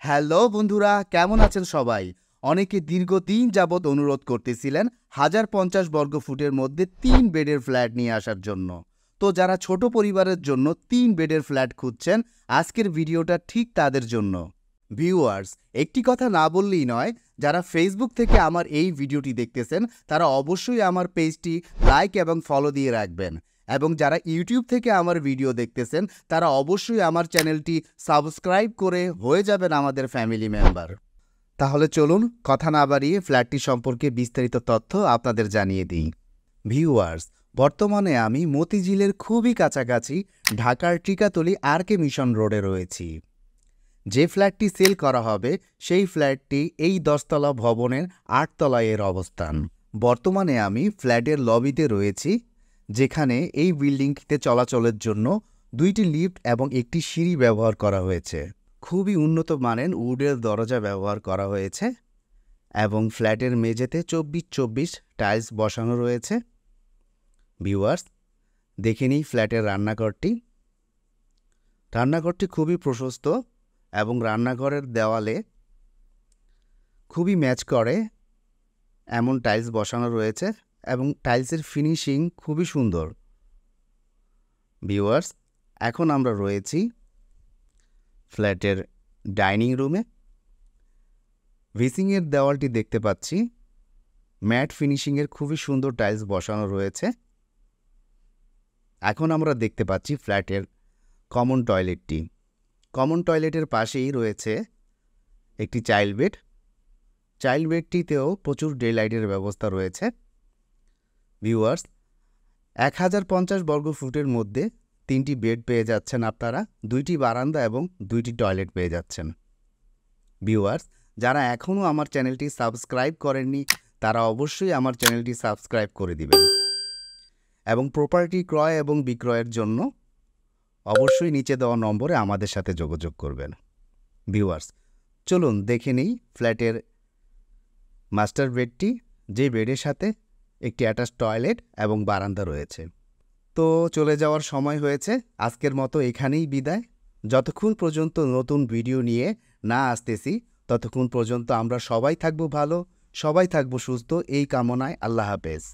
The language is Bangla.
হ্যালো বন্ধুরা, কেমন আছেন সবাই? অনেকে দীর্ঘদিন যাবৎ অনুরোধ করতেছিলেন 1050 বর্গফুটের মধ্যে 3 বেডের ফ্ল্যাট নিয়ে আসার জন্য। তো যারা ছোট পরিবারের জন্য 3 বেডের ফ্ল্যাট খুঁজছেন, আজকের ভিডিওটা ঠিক তাদের জন্য। ভিউয়ার্স, একটি কথা না বললেই নয়, যারা ফেসবুক থেকে আমার এই ভিডিওটি দেখতেছেন তারা অবশ্যই আমার পেজটি লাইক এবং ফলো দিয়ে রাখবেন, এবং যারা ইউটিউব থেকে আমার ভিডিও দেখতেছেন তারা অবশ্যই আমার চ্যানেলটি সাবস্ক্রাইব করে হয়ে যাবেন আমাদের ফ্যামিলি মেম্বার। তাহলে চলুন কথা না বাড়িয়ে ফ্ল্যাটটি সম্পর্কে বিস্তারিত তথ্য আপনাদের জানিয়ে দিই। ভিউয়ার্স, বর্তমানে আমি মতিঝিলের খুবই কাছাকাছি ঢাকার টিকাতলী আর.কে মিশন রোডে রয়েছি। যে ফ্ল্যাটটি সেল করা হবে সেই ফ্ল্যাটটি এই 10তলা ভবনের 8তলায় এর অবস্থান। বর্তমানে আমি ফ্ল্যাটের লবিতে রয়েছি, যেখানে এই বিল্ডিংটিতে চলাচলের জন্য 2টি লিফট এবং একটি সিঁড়ি ব্যবহার করা হয়েছে। খুবই উন্নত মানের উডের দরজা ব্যবহার করা হয়েছে এবং ফ্ল্যাটের মেঝেতে 24x24 টাইলস বসানো রয়েছে। ভিউয়ার্স, দেখে নিই ফ্ল্যাটের রান্নাঘরটি। রান্নাঘরটি খুবই প্রশস্ত এবং রান্নাঘরের দেওয়ালে খুবই ম্যাচ করে এমন টাইলস বসানো রয়েছে এবং টাইলসের ফিনিশিং খুবই সুন্দর। ভিউয়ার্স, এখন আমরা রয়েছি ফ্ল্যাটের ডাইনিং রুমে। ভিসিংয়ের দেওয়ালটি দেখতে পাচ্ছি ম্যাট ফিনিশিংয়ের খুবই সুন্দর টাইলস বসানো রয়েছে। এখন আমরা দেখতে পাচ্ছি ফ্ল্যাটের কমন টয়লেটটি। কমন টয়লেটের পাশেই রয়েছে একটি চাইল্ড বেড। চাইল্ড বেডটিতেও প্রচুর ডে লাইটের ব্যবস্থা রয়েছে। ভিউয়ার্স, 1050 বর্গফুটের মধ্যে 3টি বেড পেয়ে যাচ্ছেন আপনারা, 2টি বারান্দা এবং 2টি টয়লেট পেয়ে যাচ্ছেন। ভিউয়ার্স, যারা এখনও আমার চ্যানেলটি সাবস্ক্রাইব করেননি তারা অবশ্যই আমার চ্যানেলটি সাবস্ক্রাইব করে দিবেন এবং প্রপার্টি ক্রয় এবং বিক্রয়ের জন্য অবশ্যই নিচে দেওয়া নম্বরে আমাদের সাথে যোগাযোগ করবেন। ভিউয়ার্স, চলুন দেখে নিই ফ্ল্যাটের মাস্টার বেডটি, যে বেডের সাথে একটি অ্যাটাচ টয়লেট এবং বারান্দা রয়েছে। তো চলে যাওয়ার সময় হয়েছে, আজকের মতো এখানেই বিদায়। যতক্ষণ পর্যন্ত নতুন ভিডিও নিয়ে না আসতেছি ততক্ষণ পর্যন্ত আমরা সবাই থাকবো ভালো, সবাই থাকবো সুস্থ, এই কামনায় আল্লাহ হাফেজ।